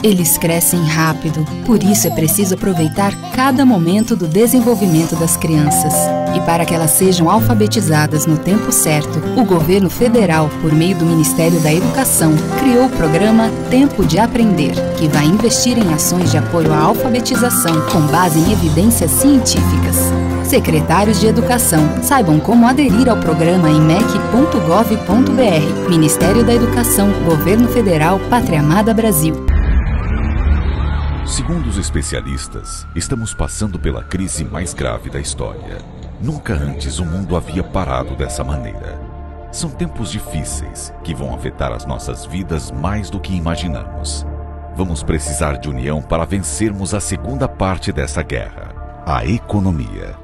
Eles crescem rápido, por isso é preciso aproveitar cada momento do desenvolvimento das crianças. E para que elas sejam alfabetizadas no tempo certo, o governo federal, por meio do Ministério da Educação, criou o programa Tempo de Aprender, que vai investir em ações de apoio à alfabetização com base em evidências científicas. Secretários de Educação, saibam como aderir ao programa em mec.gov.br. Ministério da Educação, Governo Federal, Pátria Amada Brasil. Segundo os especialistas, estamos passando pela crise mais grave da história. Nunca antes o mundo havia parado dessa maneira. São tempos difíceis que vão afetar as nossas vidas mais do que imaginamos. Vamos precisar de união para vencermos a segunda parte dessa guerra, a economia.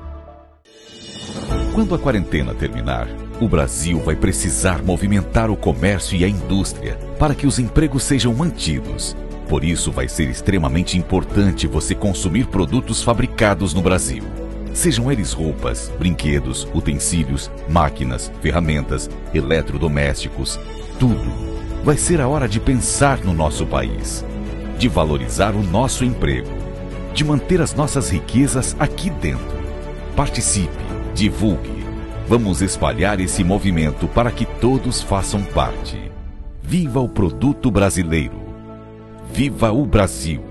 Quando a quarentena terminar, o Brasil vai precisar movimentar o comércio e a indústria para que os empregos sejam mantidos. Por isso, vai ser extremamente importante você consumir produtos fabricados no Brasil. Sejam eles roupas, brinquedos, utensílios, máquinas, ferramentas, eletrodomésticos, tudo. Vai ser a hora de pensar no nosso país, de valorizar o nosso emprego, de manter as nossas riquezas aqui dentro. Participe, divulgue. Vamos espalhar esse movimento para que todos façam parte. Viva o produto brasileiro! Viva o Brasil!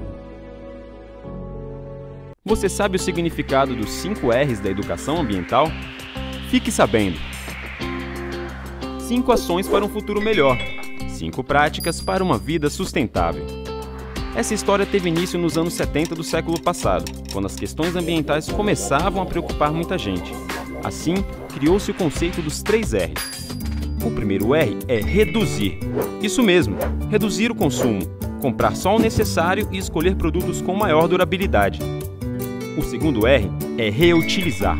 Você sabe o significado dos 5 R's da educação ambiental? Fique sabendo! 5 ações para um futuro melhor. 5 práticas para uma vida sustentável. Essa história teve início nos anos 70 do século passado, quando as questões ambientais começavam a preocupar muita gente. Assim, criou-se o conceito dos 3 R's. O primeiro R é reduzir. Isso mesmo, reduzir o consumo. Comprar só o necessário e escolher produtos com maior durabilidade. O segundo R é reutilizar,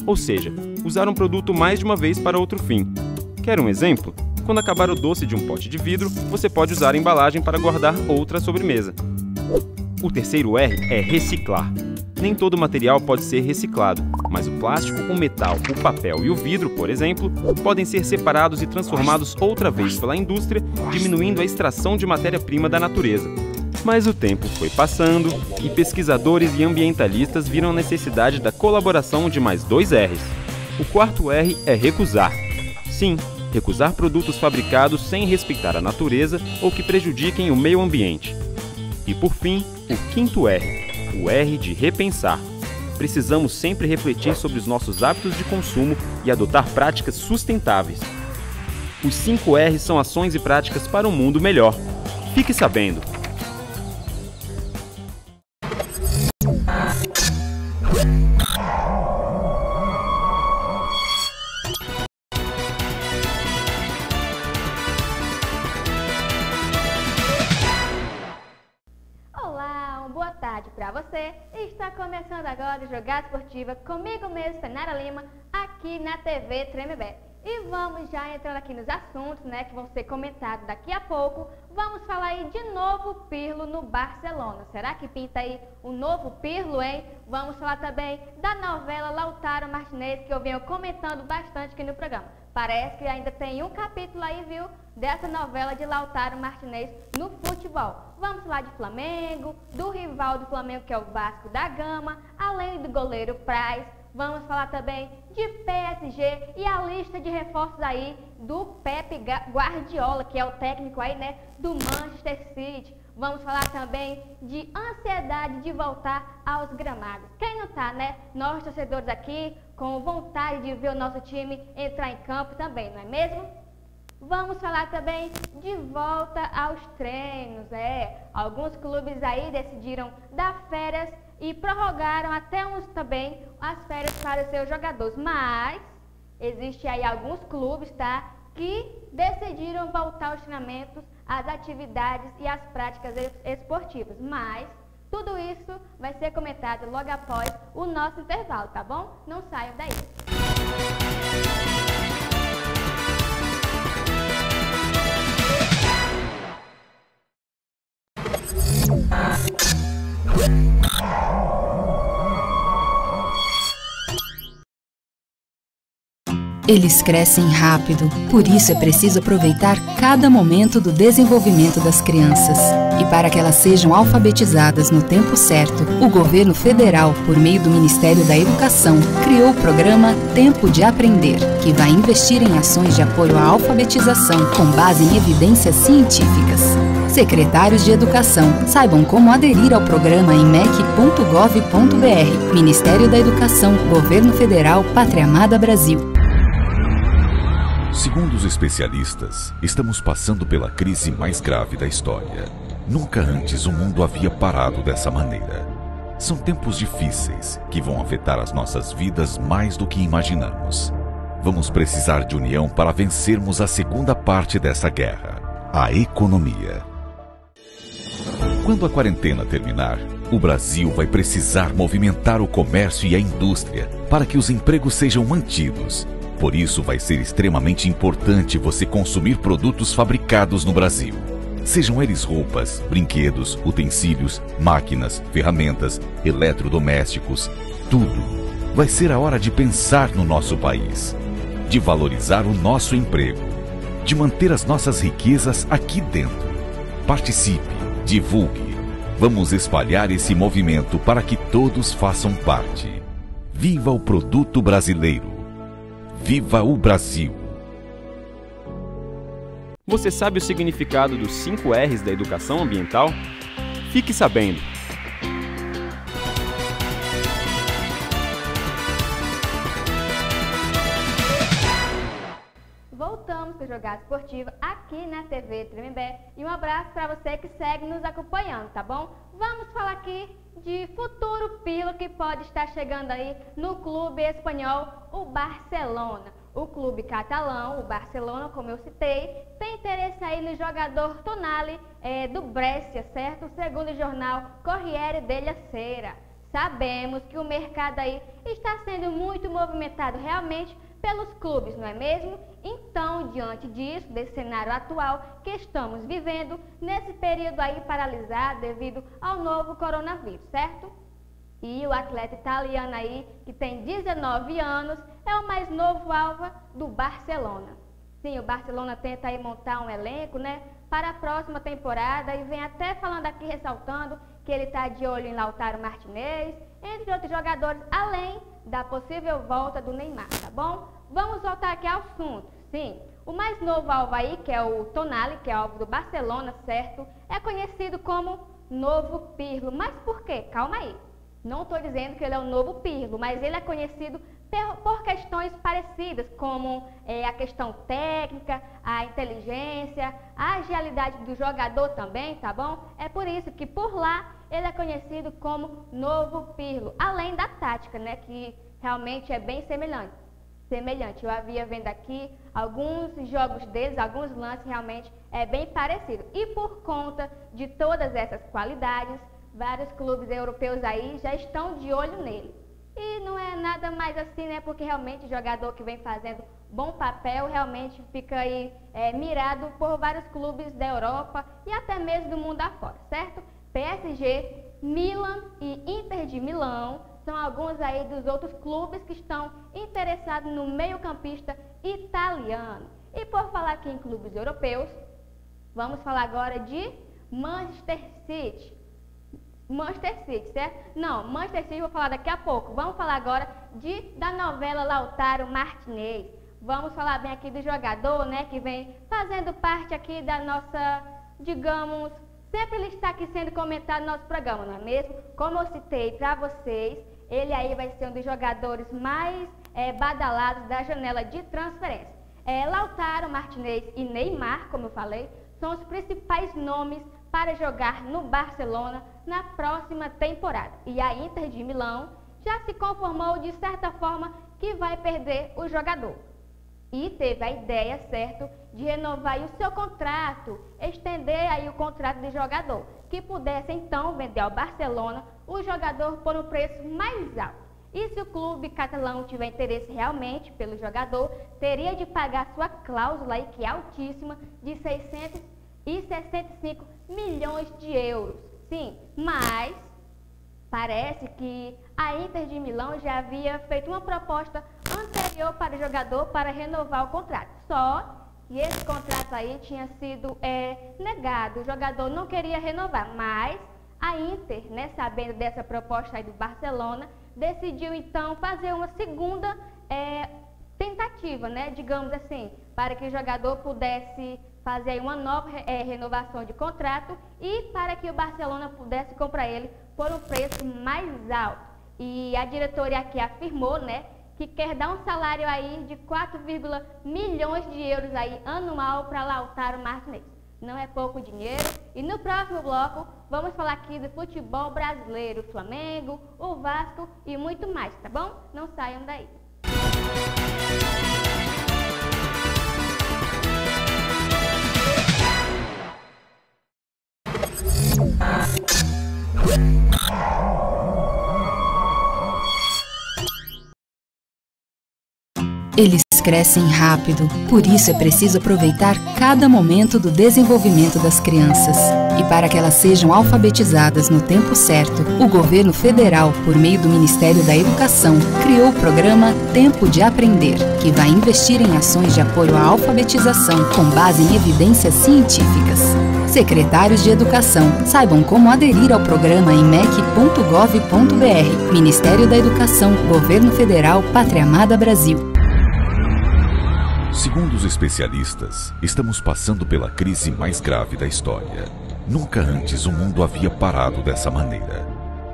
ou seja, usar um produto mais de uma vez para outro fim. Quer um exemplo? Quando acabar o doce de um pote de vidro, você pode usar a embalagem para guardar outra sobremesa. O terceiro R é reciclar. Nem todo material pode ser reciclado, mas o plástico, o metal, o papel e o vidro, por exemplo, podem ser separados e transformados outra vez pela indústria, diminuindo a extração de matéria-prima da natureza. Mas o tempo foi passando e pesquisadores e ambientalistas viram a necessidade da colaboração de mais 2 R's. O quarto R é recusar. Sim, recusar produtos fabricados sem respeitar a natureza ou que prejudiquem o meio ambiente. E por fim, o quinto R. O R de repensar. Precisamos sempre refletir sobre os nossos hábitos de consumo e adotar práticas sustentáveis. Os 5 R's são ações e práticas para um mundo melhor. Fique sabendo! Para você, está começando agora o Jogada Esportiva comigo mesmo, Tainara Lima, aqui na TV Tremebé. E vamos já entrando aqui nos assuntos, que vão ser comentados daqui a pouco. Vamos falar aí de novo Pirlo no Barcelona. Será que pinta aí o novo Pirlo, hein? Vamos falar também da novela Lautaro Martinez, que eu venho comentando bastante aqui no programa. Parece que ainda tem um capítulo aí, viu, dessa novela de Lautaro Martinez no futebol. Vamos falar de Flamengo, do rival do Flamengo que é o Vasco da Gama, além do goleiro Praz. Vamos falar também de PSG e a lista de reforços aí do Pep Guardiola, que é o técnico aí, do Manchester City. Vamos falar também de ansiedade de voltar aos gramados. Quem não tá, Nós torcedores aqui com vontade de ver o nosso time entrar em campo também, não é mesmo? Vamos falar também de volta aos treinos, Alguns clubes aí decidiram dar férias e prorrogaram até uns também as férias para os seus jogadores. Mas existe aí alguns clubes, que decidiram voltar aos treinamentos, às atividades e às práticas esportivas. Mas tudo isso vai ser comentado logo após o nosso intervalo, tá bom? Não saiam daí. Eles crescem rápido, por isso é preciso aproveitar cada momento do desenvolvimento das crianças. E para que elas sejam alfabetizadas no tempo certo, o governo federal, por meio do Ministério da Educação, criou o programa Tempo de Aprender, que vai investir em ações de apoio à alfabetização com base em evidências científicas. Secretários de Educação, saibam como aderir ao programa em mec.gov.br. Ministério da Educação, Governo Federal, Pátria Amada Brasil. Segundo os especialistas, estamos passando pela crise mais grave da história. Nunca antes o mundo havia parado dessa maneira. São tempos difíceis que vão afetar as nossas vidas mais do que imaginamos. Vamos precisar de união para vencermos a segunda parte dessa guerra, a economia. Quando a quarentena terminar, o Brasil vai precisar movimentar o comércio e a indústria para que os empregos sejam mantidos. Por isso, vai ser extremamente importante você consumir produtos fabricados no Brasil. Sejam eles roupas, brinquedos, utensílios, máquinas, ferramentas, eletrodomésticos, tudo. Vai ser a hora de pensar no nosso país, de valorizar o nosso emprego, de manter as nossas riquezas aqui dentro. Participe, divulgue. Vamos espalhar esse movimento para que todos façam parte. Viva o produto brasileiro! Viva o Brasil! Você sabe o significado dos 5 R's da educação ambiental? Fique sabendo! Voltamos com o Jogada Esportiva aqui na TV Tremembé e um abraço para você que segue nos acompanhando, tá bom? Vamos falar aqui de futuro pirlo que pode estar chegando aí no clube espanhol, o Barcelona. O clube catalão, o Barcelona, como eu citei, tem interesse aí no jogador Tonali do Brescia, certo? Segundo o jornal Corriere della Sera. Sabemos que o mercado aí está sendo muito movimentado realmente pelos clubes, não é mesmo? Então, diante disso, desse cenário atual que estamos vivendo, nesse período aí paralisado devido ao novo coronavírus, certo? E o atleta italiano aí, que tem 19 anos, é o mais novo alvo do Barcelona. Sim, o Barcelona tenta aí montar um elenco, né, para a próxima temporada e vem até falando aqui, ressaltando que ele está de olho em Lautaro Martinez, entre outros jogadores, além da possível volta do Neymar, tá bom? Vamos voltar aqui ao assunto. Sim, o mais novo alvo aí, que é o Tonali, que é alvo do Barcelona, certo? É conhecido como Novo Pirlo. Mas por quê? Calma aí. Não estou dizendo que ele é o novo Pirlo, mas ele é conhecido por questões parecidas, como a questão técnica, a inteligência, a agilidade do jogador também, tá bom? É por isso que por lá ele é conhecido como Novo Pirlo, além da tática, né, que realmente é bem semelhante. Eu havia vendo aqui alguns jogos deles, alguns lances realmente é bem parecido. E por conta de todas essas qualidades, vários clubes europeus aí já estão de olho nele. E não é nada mais assim, né? Porque realmente o jogador que vem fazendo bom papel realmente fica aí mirado por vários clubes da Europa e até mesmo do mundo afora, certo? PSG, Milan e Inter de Milão são alguns aí dos outros clubes que estão interessados no meio-campista italiano. E por falar aqui em clubes europeus, vamos falar agora de Manchester City. Manchester City, certo? Não, Manchester City eu vou falar daqui a pouco. Vamos falar agora da novela Lautaro Martinez. Vamos falar bem aqui do jogador, né, que vem fazendo parte aqui da nossa, digamos, sempre ele está aqui sendo comentado no nosso programa, não é mesmo? Como eu citei para vocês, ele aí vai ser um dos jogadores mais badalados da janela de transferência. Lautaro Martinez e Neymar, como eu falei, são os principais nomes para jogar no Barcelona na próxima temporada. E a Inter de Milão já se conformou de certa forma que vai perder o jogador. E teve a ideia, certo, de renovar aí o seu contrato, estender aí o contrato do jogador, que pudesse então vender ao Barcelona o jogador por um preço mais alto. E se o clube catalão tiver interesse realmente pelo jogador, teria de pagar sua cláusula aí, que é altíssima, de 665 milhões de euros. Sim, mas parece que a Inter de Milão já havia feito uma proposta antecipada enviou para o jogador para renovar o contrato. Só que esse contrato aí tinha sido negado, o jogador não queria renovar, mas a Inter, né, sabendo dessa proposta aí do Barcelona, decidiu então fazer uma segunda tentativa, né, digamos assim, para que o jogador pudesse fazer aí uma nova renovação de contrato e para que o Barcelona pudesse comprar ele por um preço mais alto. E a diretoria aqui afirmou, né, que quer dar um salário aí de 4, milhões de euros aí anual para Lautaro Martinez. Não é pouco dinheiro. E no próximo bloco vamos falar aqui do futebol brasileiro, o Flamengo, o Vasco e muito mais, tá bom? Não saiam daí. Eles crescem rápido, por isso é preciso aproveitar cada momento do desenvolvimento das crianças. E para que elas sejam alfabetizadas no tempo certo, o governo federal, por meio do Ministério da Educação, criou o programa Tempo de Aprender, que vai investir em ações de apoio à alfabetização com base em evidências científicas. Secretários de Educação, saibam como aderir ao programa em mec.gov.br. Ministério da Educação, Governo Federal, Pátria Amada Brasil. Segundo os especialistas, estamos passando pela crise mais grave da história. Nunca antes o mundo havia parado dessa maneira.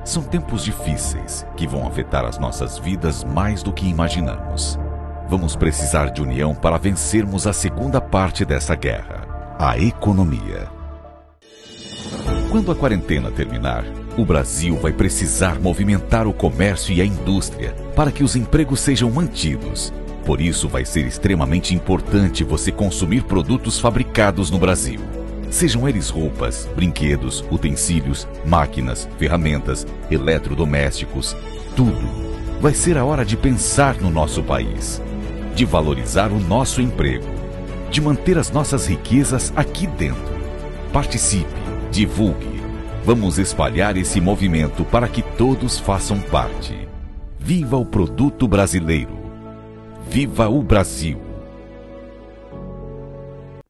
São tempos difíceis que vão afetar as nossas vidas mais do que imaginamos. Vamos precisar de união para vencermos a segunda parte dessa guerra, a economia. Quando a quarentena terminar, o Brasil vai precisar movimentar o comércio e a indústria para que os empregos sejam mantidos. Por isso, vai ser extremamente importante você consumir produtos fabricados no Brasil. Sejam eles roupas, brinquedos, utensílios, máquinas, ferramentas, eletrodomésticos, tudo. Vai ser a hora de pensar no nosso país, de valorizar o nosso emprego, de manter as nossas riquezas aqui dentro. Participe, divulgue. Vamos espalhar esse movimento para que todos façam parte. Viva o produto brasileiro! Viva o Brasil!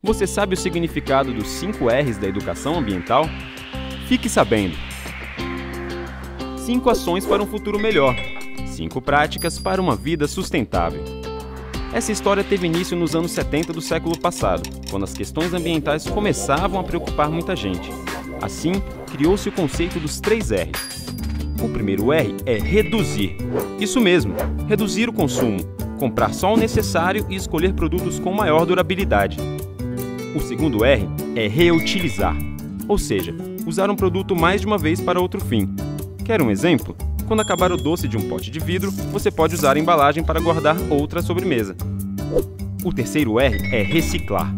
Você sabe o significado dos 5 R's da educação ambiental? Fique sabendo! 5 ações para um futuro melhor. 5 práticas para uma vida sustentável. Essa história teve início nos anos 70 do século passado, quando as questões ambientais começavam a preocupar muita gente. Assim, criou-se o conceito dos 3 R's. O primeiro R é reduzir. Isso mesmo, reduzir o consumo. Comprar só o necessário e escolher produtos com maior durabilidade. O segundo R é reutilizar, ou seja, usar um produto mais de uma vez para outro fim. Quer um exemplo? Quando acabar o doce de um pote de vidro, você pode usar a embalagem para guardar outra sobremesa. O terceiro R é reciclar.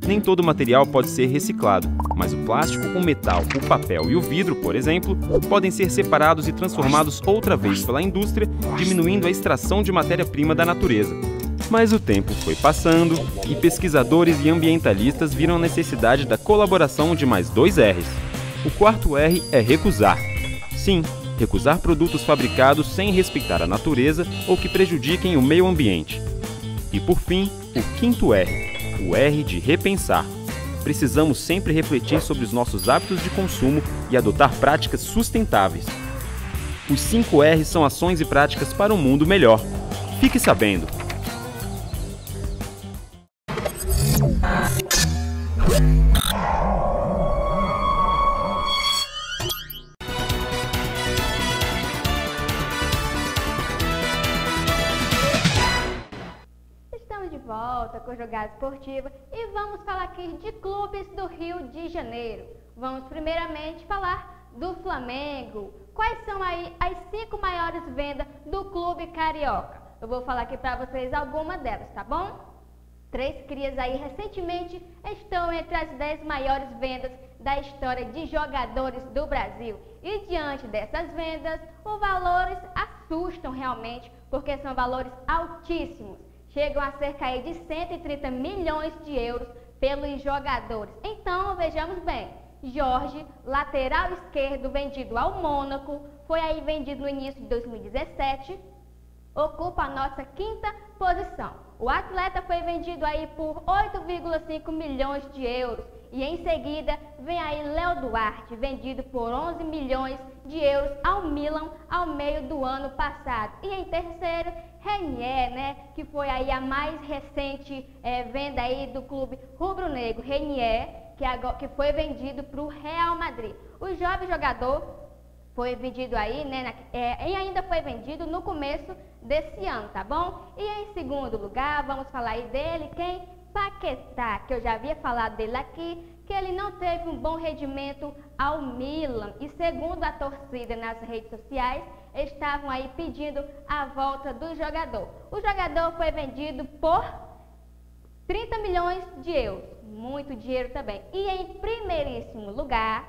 Nem todo material pode ser reciclado, mas o plástico, o metal, o papel e o vidro, por exemplo, podem ser separados e transformados outra vez pela indústria, diminuindo a extração de matéria-prima da natureza. Mas o tempo foi passando e pesquisadores e ambientalistas viram a necessidade da colaboração de mais 2 R's. O quarto R é recusar. Sim, recusar produtos fabricados sem respeitar a natureza ou que prejudiquem o meio ambiente. E por fim, o quinto R. O R de repensar. Precisamos sempre refletir sobre os nossos hábitos de consumo e adotar práticas sustentáveis. Os 5 R's são ações e práticas para um mundo melhor. Fique sabendo! Volta com Jogada Esportiva e vamos falar aqui de clubes do Rio de Janeiro. Vamos primeiramente falar do Flamengo. Quais são aí as 5 maiores vendas do clube carioca? Eu vou falar aqui para vocês algumas delas, tá bom? 3 crias aí recentemente estão entre as 10 maiores vendas da história de jogadores do Brasil. E diante dessas vendas, os valores assustam realmente, porque são valores altíssimos. Chegam a cerca aí de 130 milhões de euros pelos jogadores. Então, vejamos bem, Jorge, lateral esquerdo, vendido ao Mônaco, foi aí vendido no início de 2017 ocupa a nossa quinta posição. O atleta foi vendido aí por 8,5 milhões de euros. E em seguida vem aí Léo Duarte, vendido por 11 milhões de euros ao Milan ao meio do ano passado. E em terceiro, Renier, né, que foi aí a mais recente venda aí do clube rubro-negro. Renier, que foi vendido para o Real Madrid. O jovem jogador foi vendido aí, né, e ainda foi vendido no começo desse ano, tá bom? E em segundo lugar, vamos falar aí dele, quem? Paquetá, que eu já havia falado dele aqui, que ele não teve um bom rendimento ao Milan e segundo a torcida nas redes sociais, estavam aí pedindo a volta do jogador. O jogador foi vendido por 30 milhões de euros, muito dinheiro também. E em primeiríssimo lugar,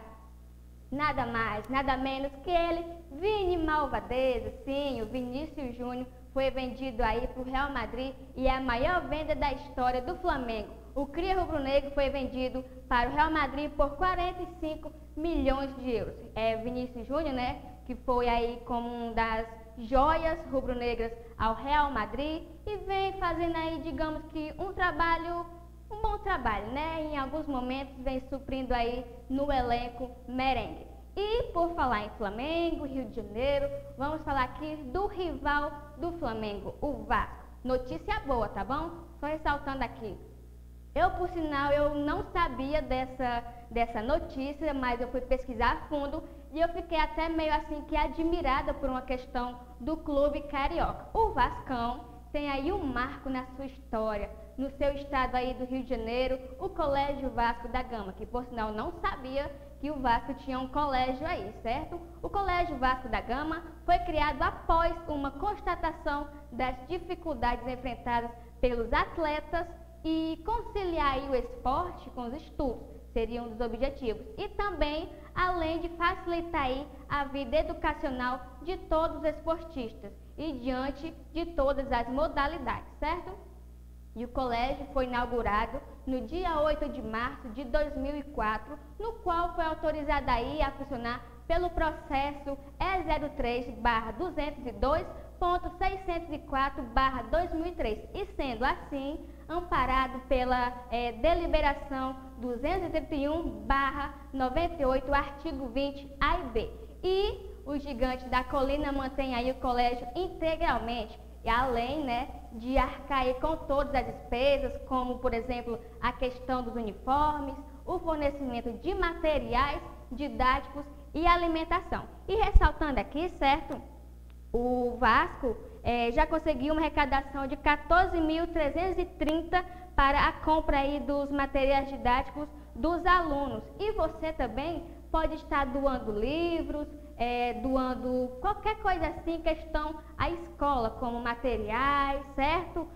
nada mais, nada menos que ele, Vini Malvadeza, sim, o Vinícius Júnior, foi vendido aí para o Real Madrid e é a maior venda da história do Flamengo. O cria rubro-negro foi vendido para o Real Madrid por 45 milhões de euros. É Vinícius Júnior, né, que foi aí como uma das joias rubro-negras ao Real Madrid e vem fazendo aí, digamos que um bom trabalho, né? Em alguns momentos vem suprindo aí no elenco merengue. E por falar em Flamengo, Rio de Janeiro, vamos falar aqui do rival do Flamengo, o Vasco. Notícia boa, tá bom? Só ressaltando aqui. Eu, por sinal, eu não sabia dessa notícia, mas eu fui pesquisar a fundo e eu fiquei até meio assim que admirada por uma questão do clube carioca. O Vascão tem aí um marco na sua história, no seu estado aí do Rio de Janeiro, o Colégio Vasco da Gama, que por sinal não sabia que o Vasco tinha um colégio aí, certo? O Colégio Vasco da Gama foi criado após uma constatação das dificuldades enfrentadas pelos atletas e conciliar aí o esporte com os estudos seria um dos objetivos. E também, além de facilitar aí a vida educacional de todos os esportistas e diante de todas as modalidades, certo? E o colégio foi inaugurado no dia 8 de março de 2004, no qual foi autorizado aí a funcionar pelo processo E02.202.604/2003 e sendo assim amparado pela deliberação 231/98, artigo 20 A e B. E o gigante da colina mantém aí o colégio integralmente, e além, né, de arcar aí com todas as despesas, como, por exemplo, a questão dos uniformes, o fornecimento de materiais didáticos e alimentação. E ressaltando aqui, certo, o Vasco já conseguiu uma arrecadação de 14.330 para a compra aí dos materiais didáticos dos alunos. E você também pode estar doando livros, doando qualquer coisa assim, questão à escola, como materiais, certo?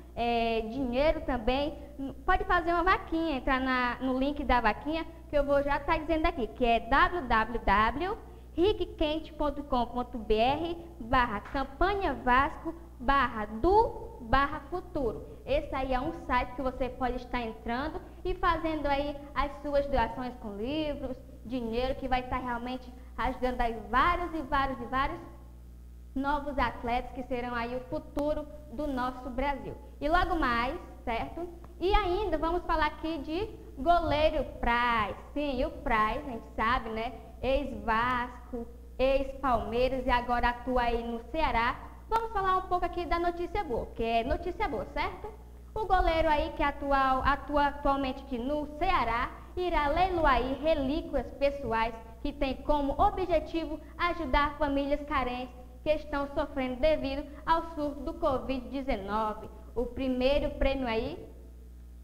Dinheiro também. Pode fazer uma vaquinha, entrar no link da vaquinha, que eu vou já estar dizendo aqui, que é www.riquequente.com.br/campanha-vasco/do/futuro. Esse aí é um site que você pode estar entrando e fazendo aí as suas doações com livros, dinheiro, que vai estar realmente ajudando aí vários novos atletas que serão aí o futuro do nosso Brasil. E logo mais, certo? E ainda vamos falar aqui de goleiro Praz. Sim, o Praz, a gente sabe, né? Ex-Vasco, ex-Palmeiras e agora atua aí no Ceará. Vamos falar um pouco aqui da notícia boa, que é notícia boa, certo? O goleiro aí que atua atualmente aqui no Ceará irá leiloar aí relíquias pessoais que tem como objetivo ajudar famílias carentes que estão sofrendo devido ao surto do Covid-19. O primeiro prêmio aí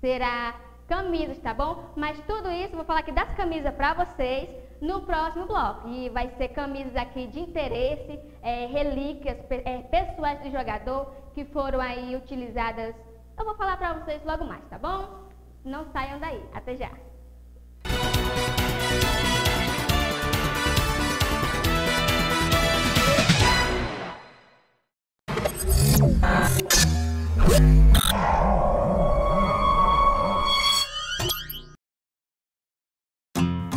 será camisas, tá bom? Mas tudo isso, vou falar aqui das camisas para vocês no próximo bloco. E vai ser camisas aqui de interesse, relíquias pessoais do jogador que foram aí utilizadas. Eu vou falar para vocês logo mais, tá bom? Não saiam daí. Até já.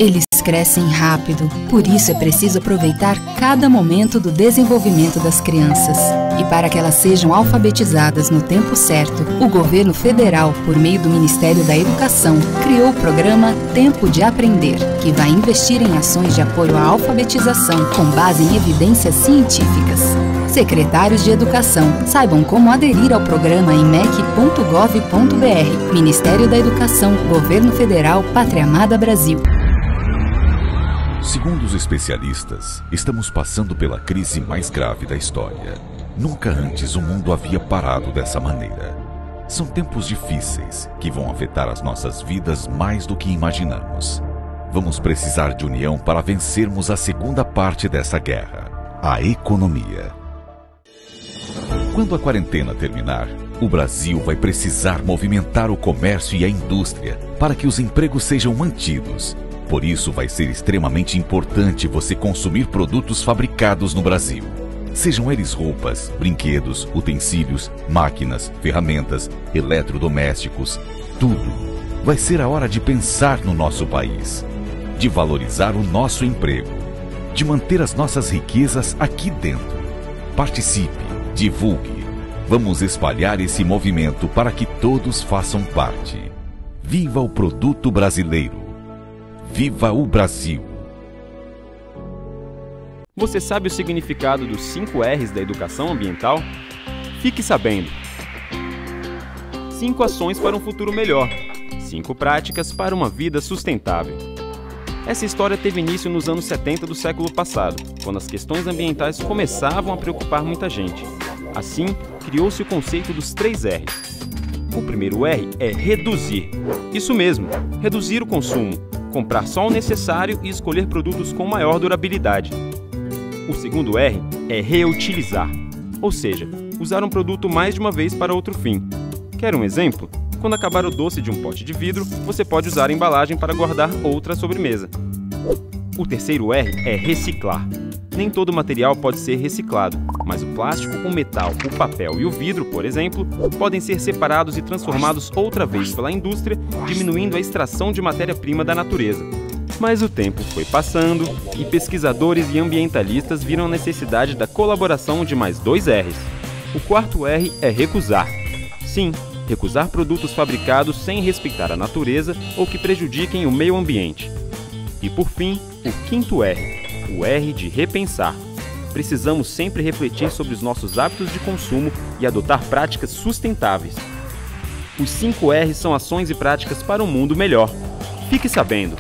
Eles Eles crescem rápido, por isso é preciso aproveitar cada momento do desenvolvimento das crianças. E para que elas sejam alfabetizadas no tempo certo, o governo federal, por meio do Ministério da Educação, criou o programa Tempo de Aprender, que vai investir em ações de apoio à alfabetização com base em evidências científicas. Secretários de Educação, saibam como aderir ao programa em mec.gov.br. Ministério da Educação, Governo Federal, Pátria Amada Brasil. Segundo os especialistas, estamos passando pela crise mais grave da história. Nunca antes o mundo havia parado dessa maneira. São tempos difíceis que vão afetar as nossas vidas mais do que imaginamos. Vamos precisar de união para vencermos a segunda parte dessa guerra, a economia. Quando a quarentena terminar, o Brasil vai precisar movimentar o comércio e a indústria para que os empregos sejam mantidos. Por isso, vai ser extremamente importante você consumir produtos fabricados no Brasil. Sejam eles roupas, brinquedos, utensílios, máquinas, ferramentas, eletrodomésticos, tudo. Vai ser a hora de pensar no nosso país, de valorizar o nosso emprego, de manter as nossas riquezas aqui dentro. Participe, divulgue. Vamos espalhar esse movimento para que todos façam parte. Viva o produto brasileiro! Viva o Brasil! Você sabe o significado dos 5 R's da educação ambiental? Fique sabendo! 5 ações para um futuro melhor. 5 práticas para uma vida sustentável. Essa história teve início nos anos 70 do século passado, quando as questões ambientais começavam a preocupar muita gente. Assim, criou-se o conceito dos 3 R's. O primeiro R é reduzir. Isso mesmo, reduzir o consumo, comprar só o necessário e escolher produtos com maior durabilidade. O segundo R é reutilizar, ou seja, usar um produto mais de uma vez para outro fim. Quer um exemplo? Quando acabar o doce de um pote de vidro, você pode usar a embalagem para guardar outra sobremesa. O terceiro R é reciclar. Nem todo material pode ser reciclado, mas o plástico, o metal, o papel e o vidro, por exemplo, podem ser separados e transformados outra vez pela indústria, diminuindo a extração de matéria-prima da natureza. Mas o tempo foi passando e pesquisadores e ambientalistas viram a necessidade da colaboração de mais 2 R's. O quarto R é recusar. Sim, recusar produtos fabricados sem respeitar a natureza ou que prejudiquem o meio ambiente. E por fim, o quinto R, o R de repensar. Precisamos sempre refletir sobre os nossos hábitos de consumo e adotar práticas sustentáveis. Os 5 R's são ações e práticas para um mundo melhor. Fique sabendo!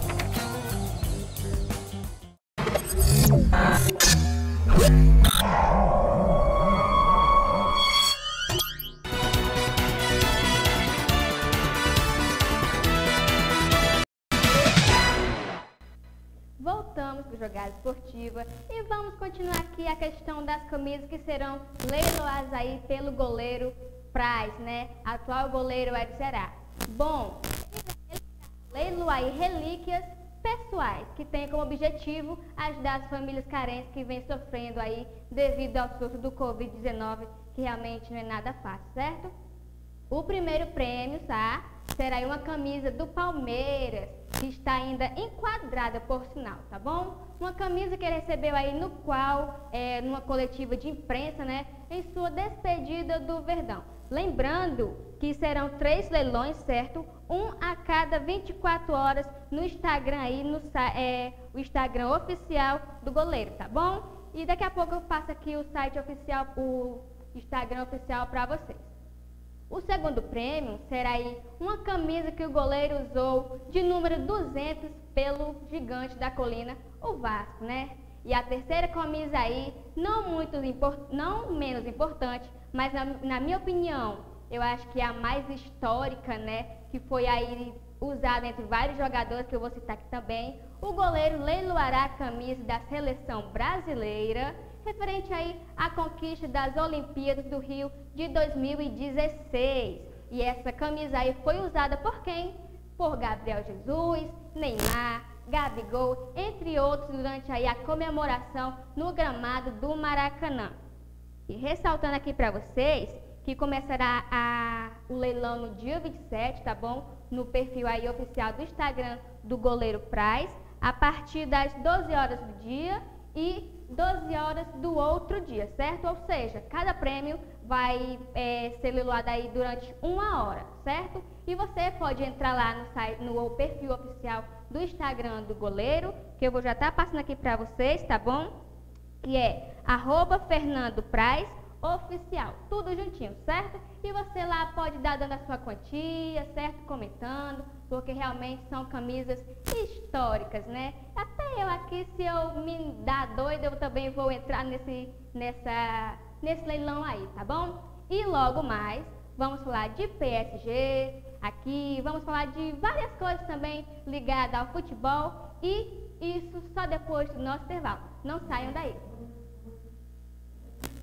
Voltamos para o Jogada Esportiva e vamos continuar aqui a questão das camisas que serão leiloadas aí pelo goleiro Praz, né? Atual goleiro é do Ceará. Bom, leiloar aí relíquias pessoais que tem como objetivo ajudar as famílias carentes que vêm sofrendo aí devido ao surto do Covid-19, que realmente não é nada fácil, certo? O primeiro prêmio, tá? Será aí uma camisa do Palmeiras, que está ainda enquadrada por sinal, tá bom? Uma camisa que ele recebeu aí no qual, numa coletiva de imprensa, né, em sua despedida do Verdão. Lembrando que serão 3 leilões, certo? Um a cada 24 horas no Instagram aí, o Instagram oficial do goleiro, tá bom? E daqui a pouco eu passo aqui o site oficial, o Instagram oficial para vocês. O segundo prêmio será aí uma camisa que o goleiro usou de número 200 pelo gigante da colina, o Vasco, né? E a terceira camisa aí, não menos importante, mas na minha opinião, eu acho que é a mais histórica, né? Que foi aí usada entre vários jogadores, que eu vou citar aqui também. O goleiro leiloará a camisa da seleção brasileira, referente aí à conquista das Olimpíadas do Rio de 2016. E essa camisa aí foi usada por quem? Por Gabriel Jesus, Neymar, Gabigol, entre outros, durante aí a comemoração no gramado do Maracanã. E ressaltando aqui para vocês que começará o leilão no dia 27, tá bom? No perfil aí oficial do Instagram do goleiro Praz, a partir das 12 horas do dia e 12 horas do outro dia, certo? Ou seja, cada prêmio vai ser leiloado aí durante 1 hora, certo? E você pode entrar lá no site, no perfil oficial do Instagram do goleiro, que eu vou já estar passando aqui para vocês, tá bom? Que é @FernandoPraz_oficial, tudo juntinho, certo? E você lá pode dar dando a sua quantia, certo? Comentando, porque realmente são camisas históricas, né? Até eu aqui, se eu me dar doida, eu também vou entrar nesse leilão aí, tá bom? E logo mais, vamos falar de PSG aqui, vamos falar de várias coisas também ligadas ao futebol, e isso só depois do nosso intervalo. Não saiam daí.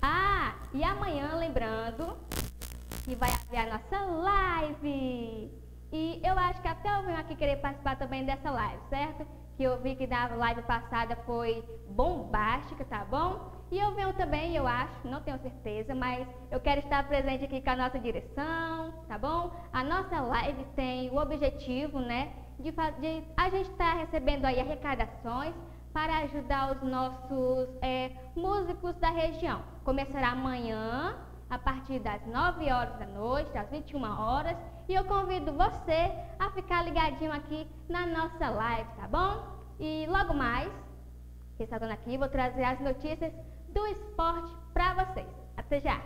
Ah, e amanhã, lembrando que vai haver a nossa live. E eu acho que até eu venho aqui querer participar também dessa live, certo? Que eu vi que na live passada foi bombástica, tá bom? E eu venho também, eu acho, não tenho certeza, mas eu quero estar presente aqui com a nossa direção, tá bom? A nossa live tem o objetivo, né, de a gente estar recebendo aí arrecadações para ajudar os nossos músicos da região. Começará amanhã, a partir das 9 horas da noite, às 21 horas, e eu convido você a ficar ligadinho aqui na nossa live, tá bom? E logo mais, ressaltando aqui, vou trazer as notícias do esporte para vocês. Até já!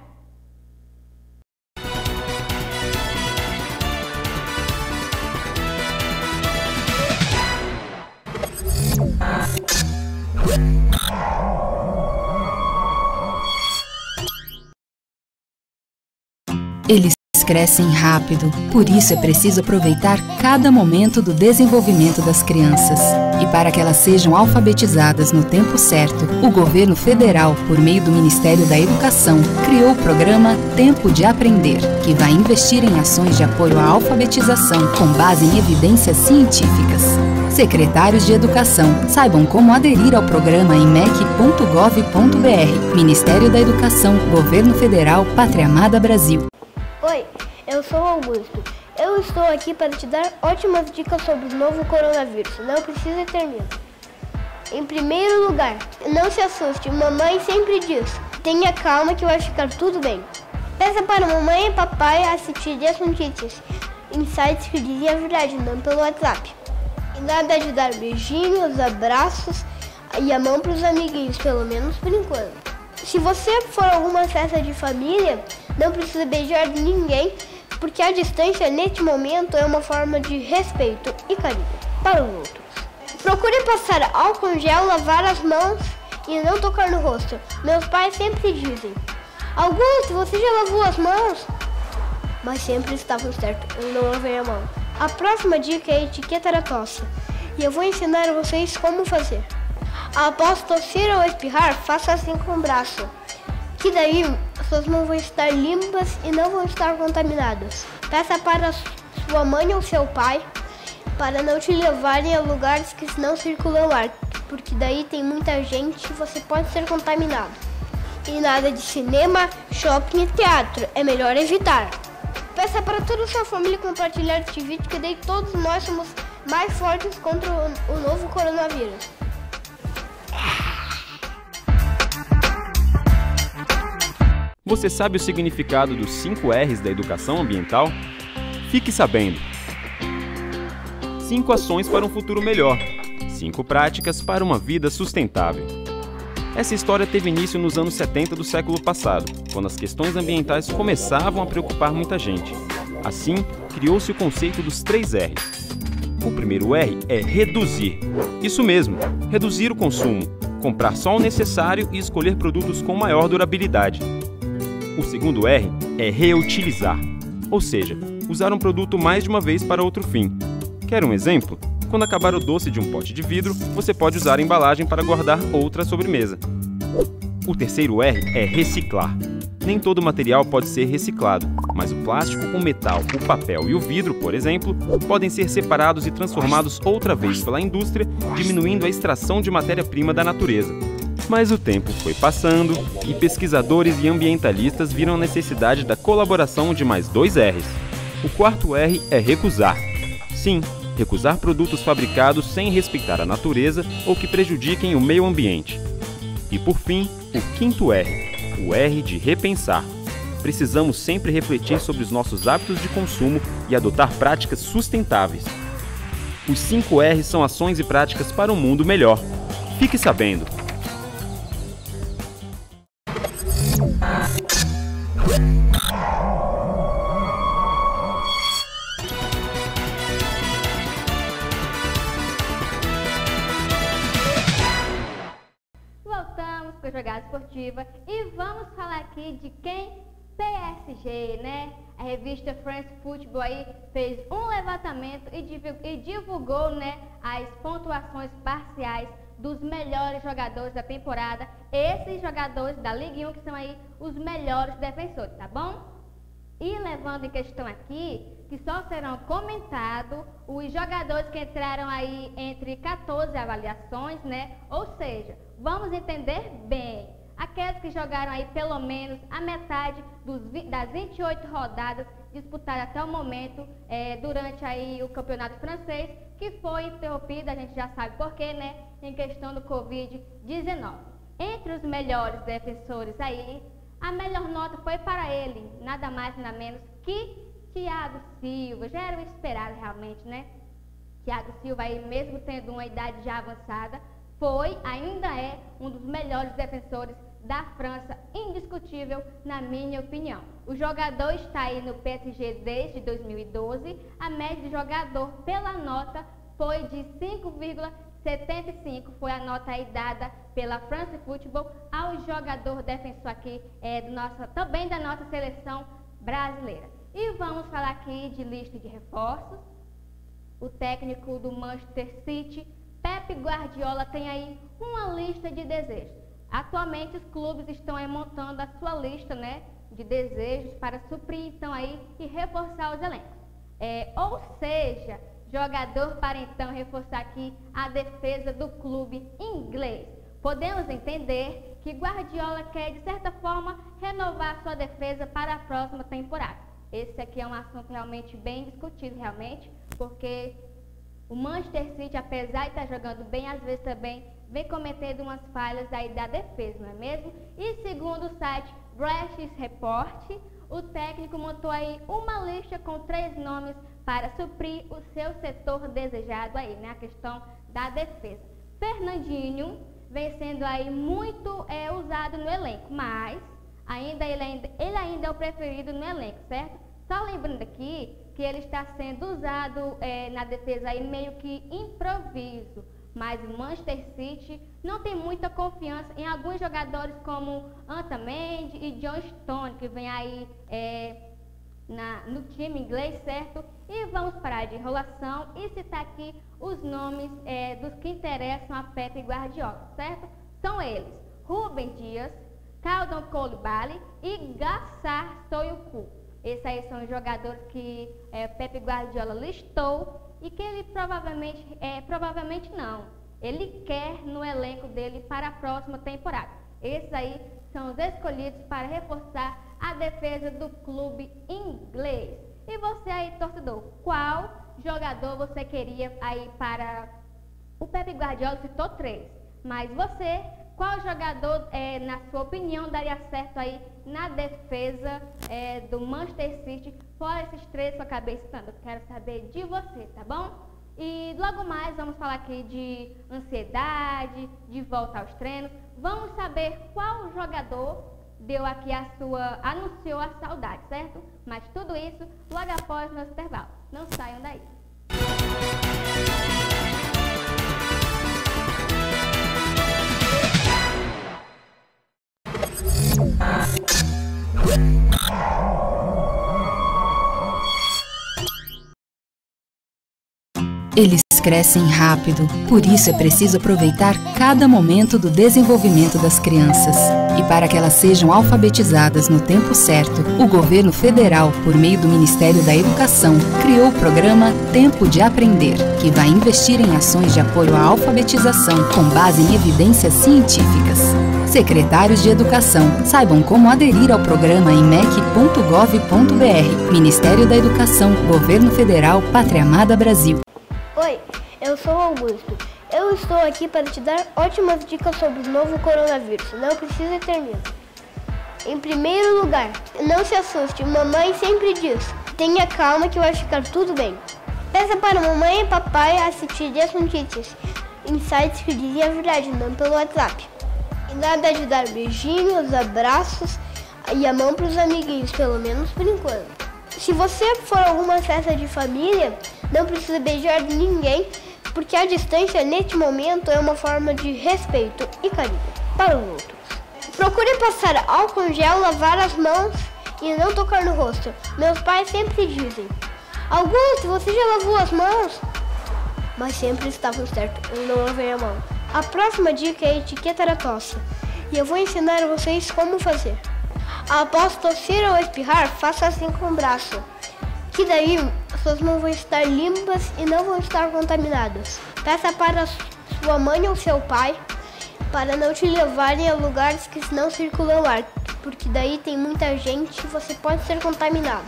Eles crescem rápido, por isso é preciso aproveitar cada momento do desenvolvimento das crianças. E para que elas sejam alfabetizadas no tempo certo, o governo federal, por meio do Ministério da Educação, criou o programa Tempo de Aprender, que vai investir em ações de apoio à alfabetização com base em evidências científicas. Secretários de Educação, saibam como aderir ao programa em mec.gov.br. Ministério da Educação, Governo Federal, Pátria Amada Brasil. Oi, eu sou Augusto. Eu estou aqui para te dar ótimas dicas sobre o novo coronavírus. Não precisa ter medo. Em primeiro lugar, não se assuste. Mamãe sempre diz: tenha calma que vai ficar tudo bem. Peça para mamãe e papai assistir as notícias em sites que dizem a verdade, não pelo WhatsApp. E nada de dar beijinhos, abraços e a mão para os amiguinhos, pelo menos por enquanto. Se você for a alguma festa de família, não precisa beijar ninguém, porque a distância neste momento é uma forma de respeito e carinho para os outros. Procure passar álcool em gel, lavar as mãos e não tocar no rosto. Meus pais sempre dizem: Augusto, você já lavou as mãos? Mas sempre estavam certos, eu não lavei a mão. A próxima dica é etiqueta da tosse, e eu vou ensinar a vocês como fazer. Após tossir ou espirrar, faça assim com o braço, que daí suas mãos vão estar limpas e não vão estar contaminadas. Peça para sua mãe ou seu pai para não te levarem a lugares que não circulam ar, porque daí tem muita gente e você pode ser contaminado. E nada de cinema, shopping e teatro, é melhor evitar. Peça para toda a sua família compartilhar este vídeo, que daí todos nós somos mais fortes contra o novo coronavírus. Você sabe o significado dos 5 R's da educação ambiental? Fique sabendo! 5 ações para um futuro melhor. 5 práticas para uma vida sustentável. Essa história teve início nos anos 70 do século passado, quando as questões ambientais começavam a preocupar muita gente. Assim, criou-se o conceito dos 3 R's. O primeiro R é reduzir. Isso mesmo, reduzir o consumo, comprar só o necessário e escolher produtos com maior durabilidade. O segundo R é reutilizar, ou seja, usar um produto mais de uma vez para outro fim. Quer um exemplo? Quando acabar o doce de um pote de vidro, você pode usar a embalagem para guardar outra sobremesa. O terceiro R é reciclar. Nem todo material pode ser reciclado, mas o plástico, o metal, o papel e o vidro, por exemplo, podem ser separados e transformados outra vez pela indústria, diminuindo a extração de matéria-prima da natureza. Mas o tempo foi passando e pesquisadores e ambientalistas viram a necessidade da colaboração de mais 2 R's. O quarto R é recusar. Sim, recusar produtos fabricados sem respeitar a natureza ou que prejudiquem o meio ambiente. E por fim, o quinto R, o R de repensar. Precisamos sempre refletir sobre os nossos hábitos de consumo e adotar práticas sustentáveis. Os 5 R's são ações e práticas para um mundo melhor. Fique sabendo! Voltamos com a Jogada Esportiva e vamos falar aqui de quem? PSG, né? A revista France Football aí fez um levantamento e divulgou, né, as pontuações parciais dos melhores jogadores da temporada. Esses jogadores da Ligue 1 que são aí os melhores defensores, tá bom? E levando em questão aqui que só serão comentados os jogadores que entraram aí entre 14 avaliações, né? Ou seja, vamos entender bem. Aqueles que jogaram aí pelo menos a metade das 28 rodadas disputadas até o momento durante aí o campeonato francês, que foi interrompido, a gente já sabe por quê, né? Em questão do Covid-19. Entre os melhores defensores aí, a melhor nota foi para ele, nada mais nada menos que Thiago Silva. Já era o esperado realmente, né? Thiago Silva aí, mesmo tendo uma idade já avançada, ainda é um dos melhores defensores da França, indiscutível na minha opinião. O jogador está aí no PSG desde 2012, a média de jogador pela nota foi de 5,75, foi a nota aí dada pela France Football ao jogador defensor aqui também da nossa seleção brasileira. E vamos falar aqui de lista de reforços. O técnico do Manchester City, Pep Guardiola, tem aí uma lista de desejos. Atualmente os clubes estão aí montando a sua lista, né, de desejos para suprir então aí e reforçar os elencos. Ou seja, jogador para então reforçar aqui a defesa do clube inglês. Podemos entender que Guardiola quer de certa forma renovar sua defesa para a próxima temporada. Esse aqui é um assunto realmente bem discutido realmente, porque o Manchester City, apesar de estar jogando bem, às vezes também vem cometendo umas falhas aí da defesa, não é mesmo? E segundo o site British Report, o técnico montou aí uma lista com 3 nomes para suprir o seu setor desejado aí, né? A questão da defesa. Fernandinho vem sendo aí muito usado no elenco, mas ele ainda é o preferido no elenco, certo? Só lembrando aqui que ele está sendo usado na defesa aí meio que improviso. Mas o Manchester City não tem muita confiança em alguns jogadores como Otamendi e John Stones, que vem aí no time inglês, certo? E vamos parar de enrolação e citar aqui os nomes dos que interessam a Pep Guardiola, certo? São eles: Rúben Dias, Caldon Koulibaly e Gassar Soyuncu. Esses aí são os jogadores que Pep Guardiola listou e que ele provavelmente não, ele quer no elenco dele para a próxima temporada. Esses aí são os escolhidos para reforçar a defesa do clube inglês. E você aí, torcedor, qual jogador você queria aí para... O Pep Guardiola citou 3, mas você, qual jogador, na sua opinião, daria certo aí na defesa do Manchester City? Fora esses 3 que eu acabei citando, eu quero saber de você, tá bom? E logo mais vamos falar aqui de ansiedade, de volta aos treinos. Vamos saber qual jogador deu aqui anunciou a saudade, certo? Mas tudo isso logo após o nosso intervalo. Não saiam daí. Eles crescem rápido, por isso é preciso aproveitar cada momento do desenvolvimento das crianças. E para que elas sejam alfabetizadas no tempo certo, o governo federal, por meio do Ministério da Educação, criou o programa Tempo de Aprender, que vai investir em ações de apoio à alfabetização com base em evidências científicas. Secretários de Educação, saibam como aderir ao programa em mec.gov.br. Ministério da Educação, Governo Federal, Pátria Amada Brasil. Oi, eu sou Augusto. Eu estou aqui para te dar ótimas dicas sobre o novo coronavírus. Não precisa ter medo. Em primeiro lugar, não se assuste. Mamãe sempre diz: tenha calma que vai ficar tudo bem. Peça para mamãe e papai assistir as notícias em sites que dizem a verdade, não pelo WhatsApp. E nada de dar beijinhos, abraços e a mão para os amiguinhos, pelo menos por enquanto. Se você for a alguma festa de família, não precisa beijar ninguém, porque a distância neste momento é uma forma de respeito e carinho para os outros. Procure passar álcool em gel, lavar as mãos e não tocar no rosto. Meus pais sempre dizem: Augusto, você já lavou as mãos? Mas sempre estavam certos, eu não lavei a mão. A próxima dica é etiqueta da tosse, e eu vou ensinar a vocês como fazer. Após tossir ou espirrar, faça assim com o braço, que daí suas mãos vão estar limpas e não vão estar contaminadas. Peça para sua mãe ou seu pai para não te levarem a lugares que não circulam ar, porque daí tem muita gente e você pode ser contaminado.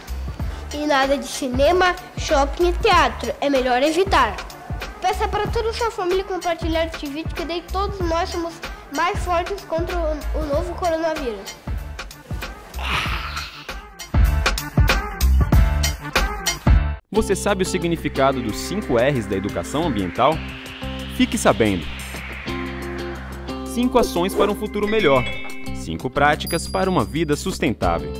E nada de cinema, shopping e teatro, é melhor evitar. Peça para toda a sua família compartilhar este vídeo, que daí todos nós somos mais fortes contra o novo coronavírus. Você sabe o significado dos 5 R's da educação ambiental? Fique sabendo! 5 ações para um futuro melhor. 5 práticas para uma vida sustentável.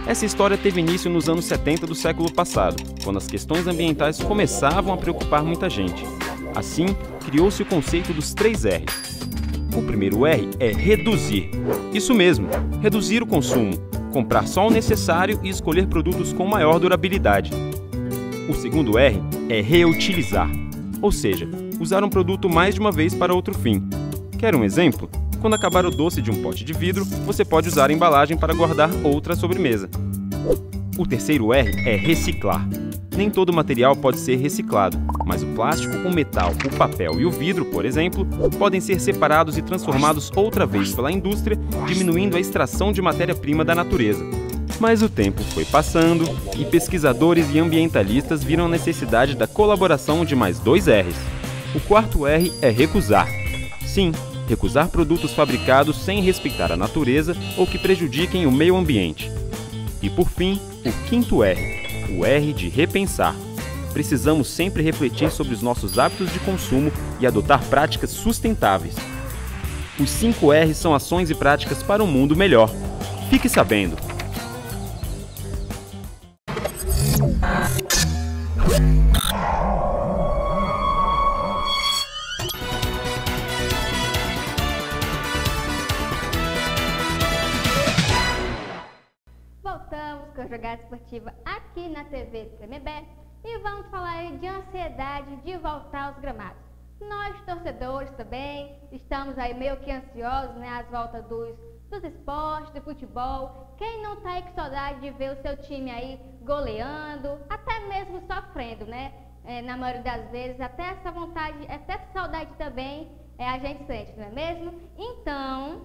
Essa história teve início nos anos 70 do século passado, quando as questões ambientais começavam a preocupar muita gente. Assim, criou-se o conceito dos 3 R's. O primeiro R é reduzir. Isso mesmo, reduzir o consumo, comprar só o necessário e escolher produtos com maior durabilidade. O segundo R é reutilizar, ou seja, usar um produto mais de uma vez para outro fim. Quer um exemplo? Quando acabar o doce de um pote de vidro, você pode usar a embalagem para guardar outra sobremesa. O terceiro R é reciclar. Nem todo material pode ser reciclado, mas o plástico, o metal, o papel e o vidro, por exemplo, podem ser separados e transformados outra vez pela indústria, diminuindo a extração de matéria-prima da natureza. Mas o tempo foi passando e pesquisadores e ambientalistas viram a necessidade da colaboração de mais 2 R's. O quarto R é recusar. Sim, recusar produtos fabricados sem respeitar a natureza ou que prejudiquem o meio ambiente. E por fim, o quinto R, o R de repensar. Precisamos sempre refletir sobre os nossos hábitos de consumo e adotar práticas sustentáveis. Os 5 R's são ações e práticas para um mundo melhor. Fique sabendo! Voltamos com a Jogada Esportiva aqui na TV Tremebé e vamos falar aí de ansiedade de voltar aos gramados. Nós, torcedores, também estamos aí meio que ansiosos, né, às voltas dos esportes, do futebol. Quem não tá aí com saudade de ver o seu time aí goleando, até mesmo sofrendo, né? Na maioria das vezes, até essa vontade, até essa saudade também a gente sente, não é mesmo? Então,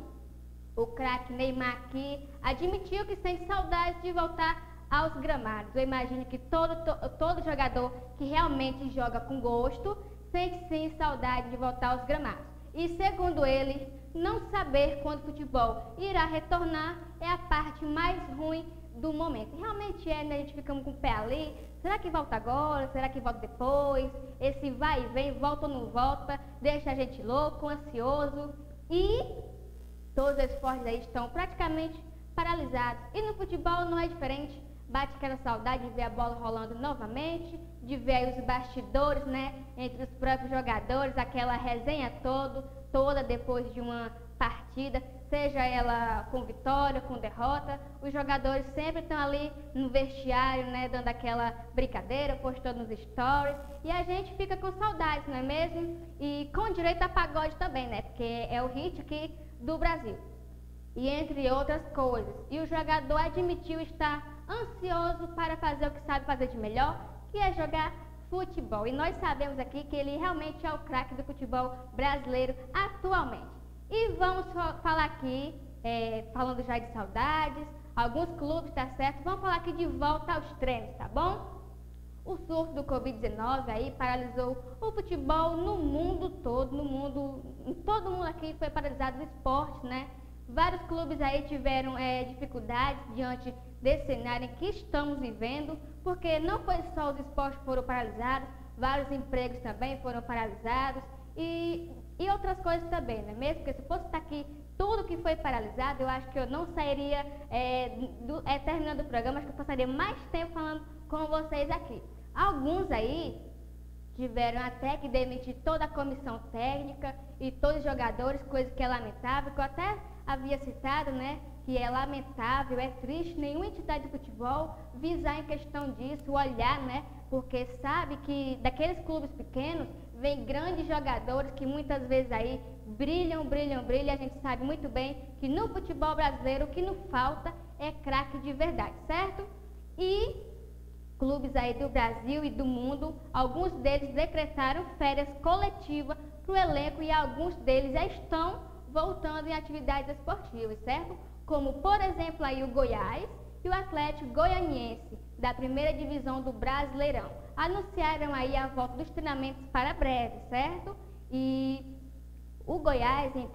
o craque Neymar aqui admitiu que sente saudade de voltar aos gramados. Eu imagino que todo jogador que realmente joga com gosto sente sim saudade de voltar aos gramados. E segundo ele, não saber quando o futebol irá retornar é a parte mais ruim do momento. Realmente é, né? A gente fica com o pé ali. Será que volta agora? Será que volta depois? Esse vai e vem, volta ou não volta, deixa a gente louco, ansioso. E todos os esportes aí estão praticamente paralisados. E no futebol não é diferente. Bate aquela saudade de ver a bola rolando novamente, de ver aí os bastidores, né, entre os próprios jogadores, aquela resenha toda depois de uma partida, seja ela com vitória, com derrota. Os jogadores sempre estão ali no vestiário, né, dando aquela brincadeira, postando nos stories, e a gente fica com saudades, não é mesmo? E com direito a pagode também, né, porque é o hit aqui do Brasil. E entre outras coisas. E o jogador admitiu estar ansioso para fazer o que sabe fazer de melhor, que é jogar futebol. E nós sabemos aqui que ele realmente é o craque do futebol brasileiro atualmente. E vamos falar aqui, falando já de saudades, alguns clubes, tá certo? Vamos falar aqui de volta aos treinos, tá bom? O surto do Covid-19 aí paralisou o futebol no mundo todo, todo mundo aqui foi paralisado do esporte, né? Vários clubes aí tiveram dificuldades diante desse cenário que estamos vivendo, porque não foi só os esportes que foram paralisados, vários empregos também foram paralisados e outras coisas também, né? Mesmo porque se fosse estar aqui tudo que foi paralisado, eu acho que eu não sairia terminando o programa, acho que eu passaria mais tempo falando com vocês aqui. Alguns aí tiveram até que demitir toda a comissão técnica e todos os jogadores, coisa que é lamentável, que eu até havia citado, né? Que é lamentável, é triste nenhuma entidade de futebol visar em questão disso, olhar, né? Porque sabe que daqueles clubes pequenos vem grandes jogadores que muitas vezes aí brilham. A gente sabe muito bem que no futebol brasileiro o que não falta é craque de verdade, certo? E clubes aí do Brasil e do mundo, alguns deles decretaram férias coletivas para o elenco e alguns deles já estão voltando em atividades esportivas, certo? Como, por exemplo, aí o Goiás e o Atlético Goianiense, da primeira divisão do Brasileirão. Anunciaram aí a volta dos treinamentos para breve, certo? E o Goiás, em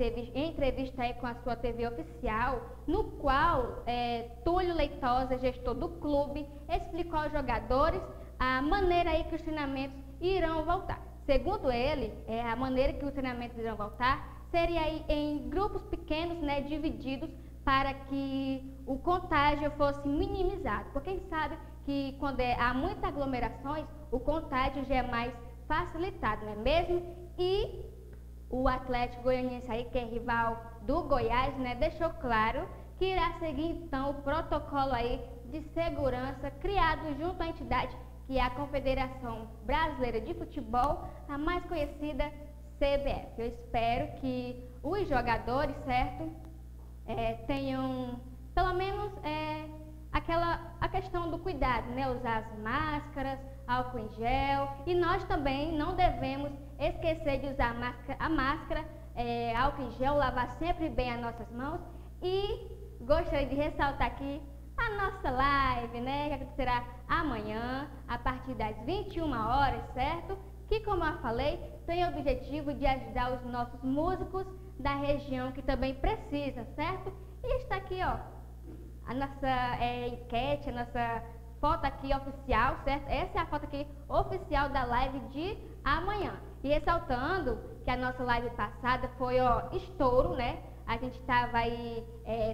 entrevista aí com a sua TV oficial, no qual Túlio Leitosa, gestor do clube, explicou aos jogadores a maneira aí que os treinamentos irão voltar. Segundo ele, a maneira que os treinamentos irão voltar seria aí em grupos pequenos, né, divididos, para que o contágio fosse minimizado. Porque a gente sabe que quando há muitas aglomerações, o contágio já é mais facilitado, não é mesmo? E o Atlético Goianiense aí, que é rival do Goiás, né, deixou claro que irá seguir então o protocolo aí de segurança criado junto à entidade que é a Confederação Brasileira de Futebol, a mais conhecida CBF. Eu espero que os jogadores, certo, tenham pelo menos a questão do cuidado, né, usar as máscaras, álcool em gel, e nós também não devemos esquecer de usar a máscara, álcool em gel, lavar sempre bem as nossas mãos. E gostaria de ressaltar aqui a nossa live, né, que acontecerá amanhã, a partir das 21 horas, certo? Que, como eu falei, tem o objetivo de ajudar os nossos músicos da região que também precisam, certo? E está aqui, ó, a nossa enquete, a nossa foto aqui oficial, certo? Essa é a foto aqui oficial da live de amanhã. E ressaltando que a nossa live passada foi, ó, estouro, né? A gente estava aí,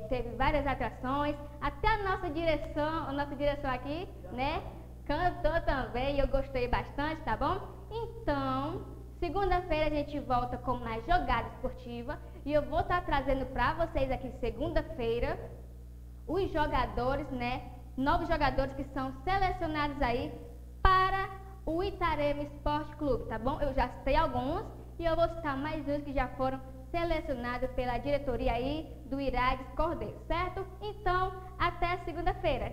teve várias atrações, até a nossa direção aqui, né? Cantou também e eu gostei bastante, tá bom? Então, segunda-feira a gente volta com mais jogada esportiva e eu vou estar trazendo para vocês aqui segunda-feira os jogadores, né? Novos jogadores que são selecionados aí para o Itarema Esporte Clube, tá bom? Eu já citei alguns e eu vou citar mais uns que já foram selecionados pela diretoria aí do Irades Cordeiro, certo? Então, até segunda-feira.